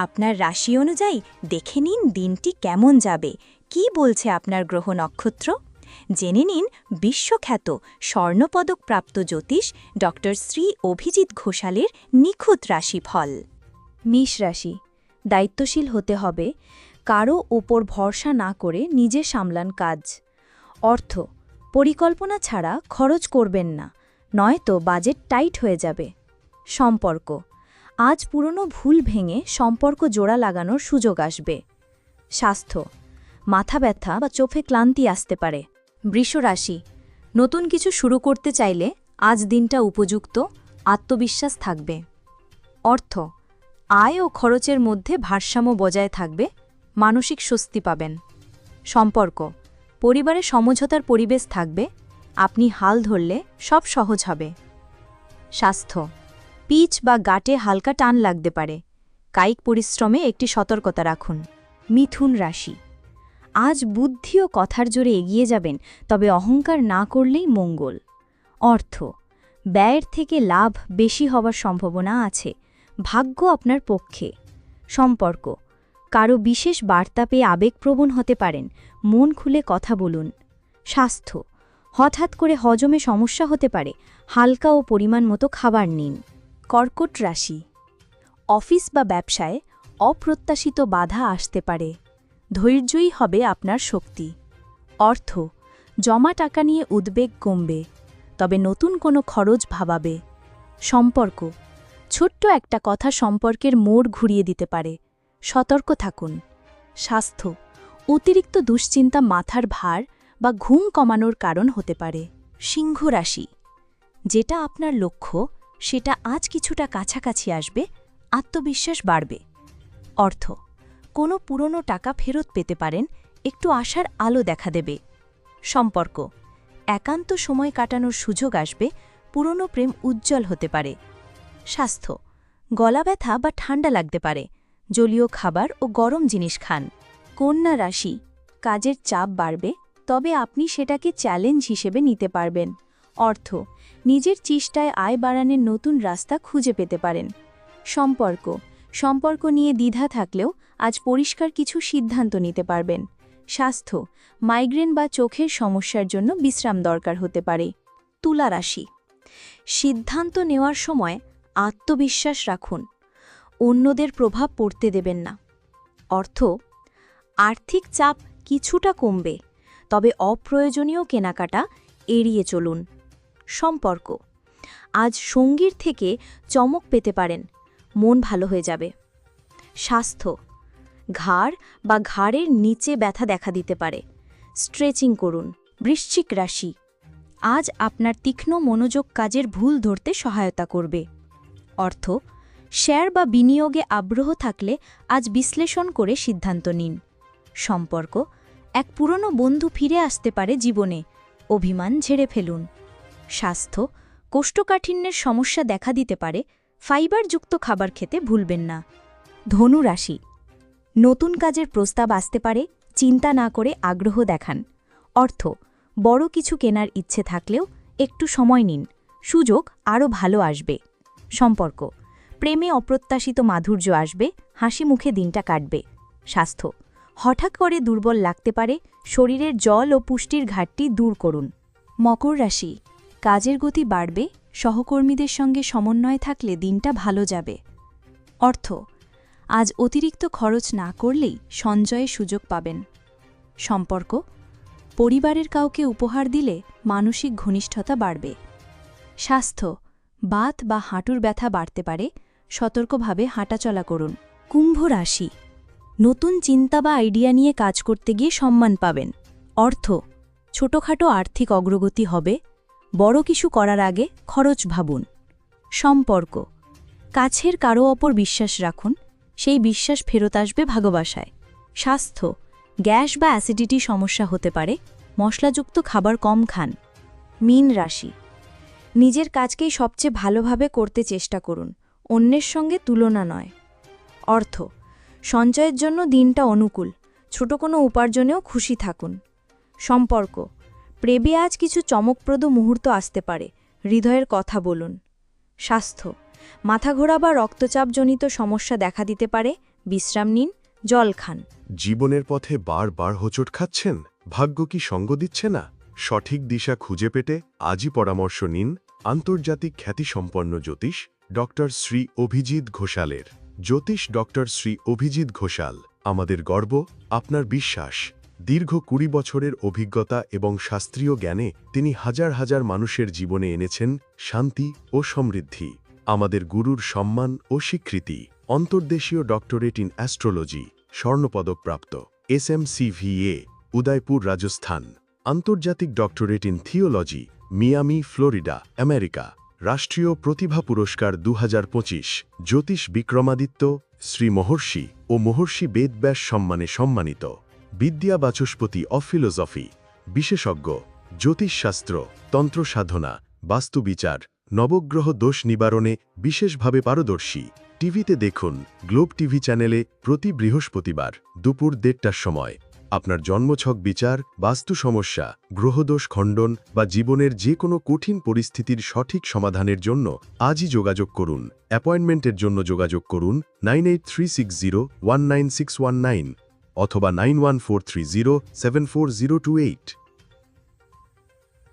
আপনার রাশি অনুযায়ী দেখে নিন দিনটি কেমন যাবে, কি বলছে আপনার গ্রহ নক্ষত্র। জেনে নিন বিশ্বখ্যাত স্বর্ণপদকপ্রাপ্ত জ্যোতিষ ডক্টর শ্রী অভিজিৎ ঘোষালের নিখুঁত রাশিফল। মেষ রাশি, দায়িত্বশীল হতে হবে, কারো ওপর ভরসা না করে নিজে সামলান কাজ। অর্থ, পরিকল্পনা ছাড়া খরচ করবেন না, নয়তো বাজেট টাইট হয়ে যাবে। সম্পর্ক, আজ পুরনো ভুল ভেঙে সম্পর্ক জোড়া লাগানোর সুযোগ আসবে। স্বাস্থ্য, মাথা ব্যথা বা চোখে ক্লান্তি আসতে পারে। বৃষ রাশি, নতুন কিছু শুরু করতে চাইলে আজ দিনটা উপযুক্ত, আত্মবিশ্বাস থাকবে। অর্থ, আয় ও খরচের মধ্যে ভারসাম্য বজায় থাকবে, মানসিক স্বস্তি পাবেন। সম্পর্ক, পরিবারে সমঝোতার পরিবেশ থাকবে, আপনি হাল ধরলে সব সহজ হবে। স্বাস্থ্য, পিচ বা গাটে হালকা টান লাগতে পারে, কায়িক পরিশ্রমে একটি সতর্কতা রাখুন। মিথুন রাশি, আজ বুদ্ধি ও কথার জোরে এগিয়ে যাবেন, তবে অহংকার না করলেই মঙ্গল। অর্থ, ব্যয়ের থেকে লাভ বেশি হওয়ার সম্ভাবনা আছে, ভাগ্য আপনার পক্ষে। সম্পর্ক, কারো বিশেষ বার্তা পেয়ে আবেগপ্রবণ হতে পারেন, মন খুলে কথা বলুন। স্বাস্থ্য, হঠাৎ করে হজমে সমস্যা হতে পারে, হালকা ও পরিমাণ মতো খাবার নিন। কর্কট রাশি, অফিস বা ব্যবসায় অপ্রত্যাশিত বাধা আসতে পারে, ধৈর্যই হবে আপনার শক্তি। অর্থ, জমা টাকা নিয়ে উদ্বেগ কমবে, তবে নতুন কোনো খরচ ভাবাবে। সম্পর্ক, ছোট্ট একটা কথা সম্পর্কের মোড় ঘুরিয়ে দিতে পারে, সতর্ক থাকুন। স্বাস্থ্য, অতিরিক্ত দুশ্চিন্তা মাথার ভার বা ঘুম কমানোর কারণ হতে পারে। সিংহ রাশি, যেটা আপনার লক্ষ্য সেটা আজ কিছুটা কাছাকাছি আসবে, আত্মবিশ্বাস বাড়বে। অর্থ, কোনো পুরনো টাকা ফেরত পেতে পারেন, একটু আশার আলো দেখা দেবে। সম্পর্ক, একান্ত সময় কাটানোর সুযোগ আসবে, পুরনো প্রেম উজ্জ্বল হতে পারে। স্বাস্থ্য, গলা ব্যথা বা ঠান্ডা লাগতে পারে, জলীয় খাবার ও গরম জিনিস খান। কন্যা রাশি, কাজের চাপ বাড়বে, তবে আপনি সেটাকে চ্যালেঞ্জ হিসেবে নিতে পারবেন। অর্থ, নিজের চেষ্টায় আয় বাড়ানোর নতুন রাস্তা খুঁজে পেতে পারেন। সম্পর্ক নিয়ে দ্বিধা থাকলেও আজ পরিষ্কার কিছু সিদ্ধান্ত নিতে পারবেন। স্বাস্থ্য, মাইগ্রেন বা চোখের সমস্যার জন্য বিশ্রাম দরকার হতে পারে। তুলা রাশি, সিদ্ধান্ত নেওয়ার সময় আত্মবিশ্বাস রাখুন, অন্যদের প্রভাব পড়তে দেবেন না। অর্থ, আর্থিক চাপ কিছুটা কমবে, তবে অপ্রয়োজনীয় কেনাকাটা এড়িয়ে চলুন। সম্পর্ক, আজ সঙ্গীর থেকে চমক পেতে পারেন, মন ভালো হয়ে যাবে। স্বাস্থ্য, ঘাড় বা ঘাড়ের নিচে ব্যথা দেখা দিতে পারে, স্ট্রেচিং করুন। বৃশ্চিক রাশি, আজ আপনার তীক্ষ্ণ মনোযোগ কাজের ভুল ধরতে সহায়তা করবে। অর্থ, শেয়ার বা বিনিয়োগে আগ্রহ থাকলে আজ বিশ্লেষণ করে সিদ্ধান্ত নিন। সম্পর্ক, এক পুরনো বন্ধু ফিরে আসতে পারে জীবনে, অভিমান ঝেড়ে ফেলুন। স্বাস্থ্য, কোষ্ঠকাঠিন্যের সমস্যা দেখা দিতে পারে, ফাইবারযুক্ত খাবার খেতে ভুলবেন না। ধনু রাশি, নতুন কাজের প্রস্তাব আসতে পারে, চিন্তা না করে আগ্রহ দেখান। অর্থ, বড় কিছু কেনার ইচ্ছে থাকলেও একটু সময় নিন, সুযোগ আরও ভালো আসবে। সম্পর্ক, প্রেমে অপ্রত্যাশিত মাধুর্য আসবে, হাসি মুখে দিনটা কাটবে। স্বাস্থ্য, হঠাৎ করে দুর্বল লাগতে পারে, শরীরের জল ও পুষ্টির ঘাটতি দূর করুন। মকর রাশি, কাজের গতি বাড়বে, সহকর্মীদের সঙ্গে সমন্বয় থাকলে দিনটা ভালো যাবে। অর্থ, আজ অতিরিক্ত খরচ না করলেই সঞ্চয়ের সুযোগ পাবেন। সম্পর্ক, পরিবারের কাউকে উপহার দিলে মানসিক ঘনিষ্ঠতা বাড়বে। স্বাস্থ্য, বাত বা হাঁটুর ব্যথা বাড়তে পারে, সতর্কভাবে হাঁটাচলা করুন। কুম্ভ রাশি, নতুন চিন্তা বা আইডিয়া নিয়ে কাজ করতে গিয়ে সম্মান পাবেন। অর্থ, ছোটখাটো আর্থিক অগ্রগতি হবে, বড় কিছু করার আগে খরচ ভাবুন। সম্পর্ক, কাছের কারো অপর বিশ্বাস রাখুন, সেই বিশ্বাস ফেরত আসবে ভালোবাসায়। স্বাস্থ্য, গ্যাস বা অ্যাসিডিটি সমস্যা হতে পারে, মশলাযুক্ত খাবার কম খান। মীন রাশি, নিজের কাজকেই সবচেয়ে ভালোভাবে করতে চেষ্টা করুন, অন্যের সঙ্গে তুলনা নয়। অর্থ, সঞ্চয়ের জন্য দিনটা অনুকূল, ছোট কোনো উপার্জনেও খুশি থাকুন। সম্পর্ক, প্রেমে আজ কিছু চমকপ্রদ মুহূর্ত আসতে পারে, হৃদয়ের কথা বলুন। স্বাস্থ্য, মাথা ঘোরা বা রক্তচাপজনিত সমস্যা দেখা দিতে পারে, বিশ্রাম নিন, জল খান। জীবনের পথে বারবার হোঁচট খাচ্ছেন, ভাগ্য কি সঙ্গ দিচ্ছে না? সঠিক দিশা খুঁজে পেতে আজই পরামর্শ নিন আন্তর্জাতিক খ্যাতিসম্পন্ন জ্যোতিষ ডক্টর শ্রী অভিজিৎ ঘোষালের। জ্যোতিষ ডক্টর শ্রী অভিজিৎ ঘোষাল আমাদের গর্ব, আপনার বিশ্বাস। দীর্ঘ ২০ বছরের অভিজ্ঞতা এবং শাস্ত্রীয় জ্ঞানে তিনি হাজার হাজার মানুষের জীবনে এনেছেন শান্তি ও সমৃদ্ধি। আমাদের গুরুর সম্মান ও স্বীকৃতি। অন্তর্দেশীয় ডক্টরেট ইন অ্যাস্ট্রোলজি, স্বর্ণপদকপ্রাপ্ত, SMCVA, উদয়পুর, রাজস্থান। আন্তর্জাতিক doctorate in theology, Miami, Florida, America. রাষ্ট্রীয় প্রতিভা পুরস্কার ২০২৫, জ্যোতিষ বিক্রমাদিত্য, শ্রী মহর্ষি ও মহর্ষি বেদব্যাস সম্মানে সম্মানিত। বিদ্যা বাচস্পতি অফ ফিলোসফি, বিশেষজ্ঞ, জ্যোতিষশাস্ত্র, তন্ত্র সাধনা, বাস্তুবিচার, নবগ্রহ দোষ নিবারণে বিশেষভাবে পারদর্শী। টিভিতে দেখুন গ্লোব টিভি চ্যানেলে প্রতি বৃহস্পতিবার দুপুর ১:৩০টার সময়। আপনার জন্মছক বিচার, বাস্তু সমস্যা, গ্রহদোষ খণ্ডন বা জীবনের যে কোনো কঠিন পরিস্থিতির সঠিক সমাধানের জন্য আজই যোগাযোগ করুন। অ্যাপয়েন্টমেন্টের জন্য যোগাযোগ করুন 9836019619 অথবা 9143074028।